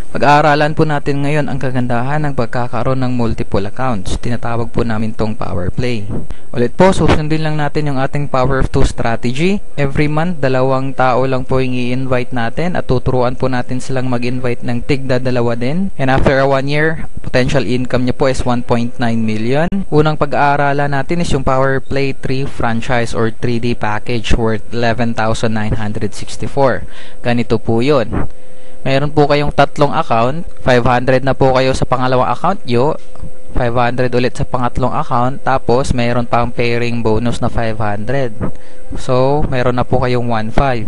Pag-aaralan po natin ngayon ang kagandahan ng pagkakaroon ng multiple accounts. Tinatawag po namin tong power play. Ulit po, susundin lang natin yung ating power of 2 strategy. Every month, 2 tao lang po yung i-invite natin at tuturuan po natin silang mag-invite ng tigda 2 din. And after 1 year, potential income niyo po is 1.9 million. Unang pag-aaralan natin is yung power play 3 franchise or 3D package worth 11,964. Ganito po yun. Meron po kayong 3 account, 500 na po kayo sa pangalawang account nyo, 500 ulit sa pangatlong account, tapos meron pang pairing bonus na 500. So, meron na po kayong 1.5.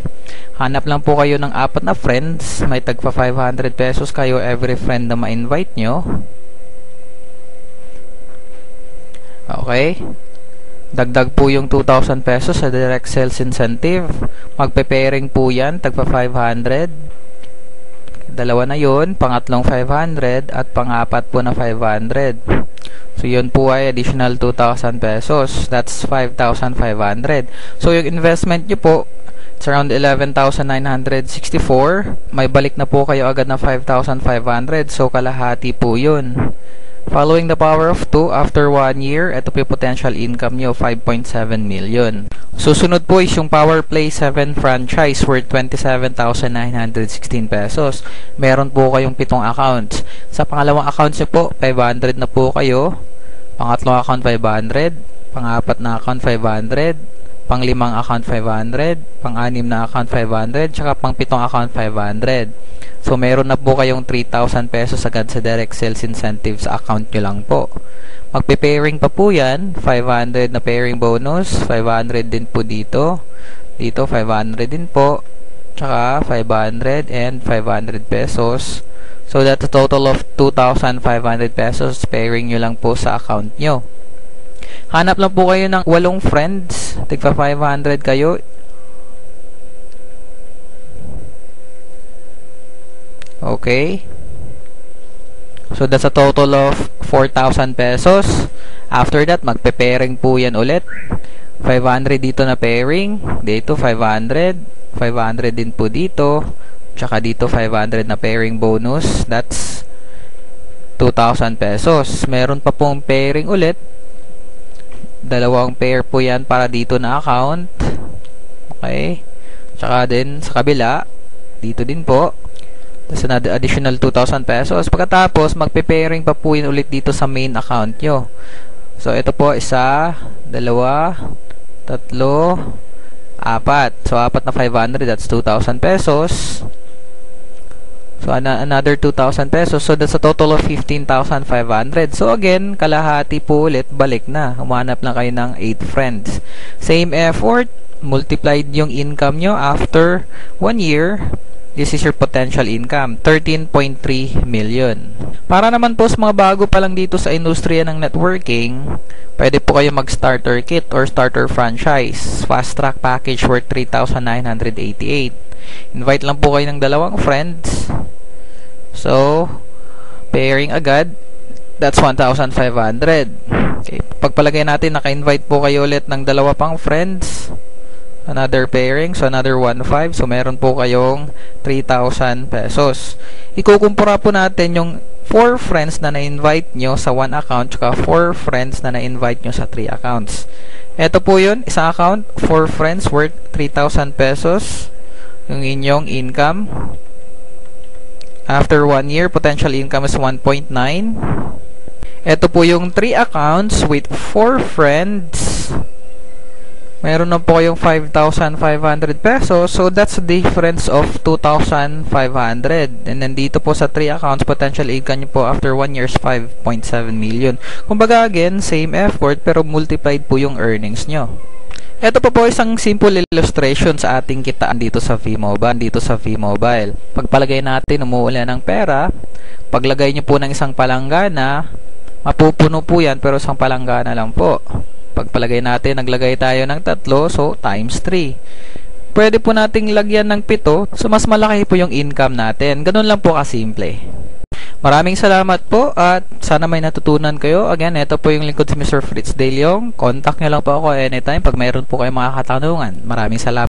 Hanap lang po kayo ng 4 na friends, may tagpa 500 pesos kayo every friend na ma-invite nyo. Okay. Dagdag po yung 2,000 pesos sa direct sales incentive. Magpe-pairing po yan, tagpa 500. Dalawa na yun, pangatlong 500 at pang-apat po na 500. So yun po ay additional 2,000 pesos. That's 5,500. So yung investment nyo po, it's around 11,964. May balik na po kayo agad na 5,500. So kalahati po yun. Following the power of 2, after 1 year, ito po yung potential income nyo, 5.7 million. Susunod po is yung Power Play 7 franchise worth 27,916 pesos. Meron po kayong 7 accounts. Sa pangalawang accounts nyo po, 500 na po kayo. Pangatlong account, 500. Pang-apat na account, 500. Pang-limang account, 500. Pang-anim na account, 500. Tsaka pang-pitong account, 500. So, meron na po kayong 3,000 pesos agad sa direct sales incentives sa account nyo lang po. Magpe-pairing pa po yan. 500 na pairing bonus. 500 din po dito. Dito, 500 din po. Tsaka, 500 and 500 pesos. So, that's a total of 2,500 pesos. Pairing nyo lang po sa account nyo. Hanap lang po kayo ng 8 friends. Tigpa 500 kayo. Okay. So, that's a total of 4,000 pesos. After that, magpe-pairing po yan ulit. 500 dito na pairing. Dito, 500. 500 din po dito. Tsaka dito, 500 na pairing bonus. That's 2,000 pesos. Meron pa pong pairing ulit. 2 pair po yan para dito na account. Okay. Tsaka din sa kabila. Dito din po. Tapos another additional 2,000 pesos. Pagkatapos, magpe-pairing pa po yun ulit dito sa main account nyo. So, ito po, 1, 2, 3, 4. So, 4 na 500, that's 2,000 pesos. So, another 2,000 pesos. So, that's a total of 15,500. So, again, kalahati po ulit, balik na. Humanap lang kayo ng 8 friends. Same effort, multiplied yung income nyo after 1 year. This is your potential income, 13.3 million. Para naman po sa mga bago pa lang dito sa industriya ng networking, pwede po kayo mag-starter kit or starter franchise. Fast track package worth 3,988. Invite lang po kayo ng 2 friends. So, pairing agad, that's 1,500. Okay. Pagpalagay natin, naka-invite po kayo ulit ng 2 pang friends. Another pairing, so another 1.5. So, meron po kayong 3,000 pesos. Ikukumpura po natin yung 4 friends na na-invite nyo sa 1 account, tsaka 4 friends na na-invite nyo sa 3 accounts. Ito po yun, isang account, 4 friends worth 3,000 pesos. Yung inyong income. After 1 year, potential income is 1.9. Ito po yung 3 accounts with 4 friends. Meron na po kayong 5,500 pesos. So, that's a difference of 2,500. And then, dito po sa 3 accounts, potential income nyo po after 1 year is 5.7 million. Kumbaga, again, same effort, pero multiplied po yung earnings nyo. Ito po isang simple illustration sa ating kitaan dito sa V-Mobile. Pagpalagay natin, umuulan ng pera. Paglagay nyo po ng isang palanggana, mapupuno po yan, pero isang palanggana lang po. Pagpalagay natin, naglagay tayo ng 3, so times 3. Pwede po nating lagyan ng 7, so mas malaki po yung income natin. Ganun lang po kasimple. Maraming salamat po at sana may natutunan kayo. Again, ito po yung lingkod si Mr. Fritz De Leong. Contact nyo lang po ako anytime pag mayroon po kayong mga katanungan. Maraming salamat.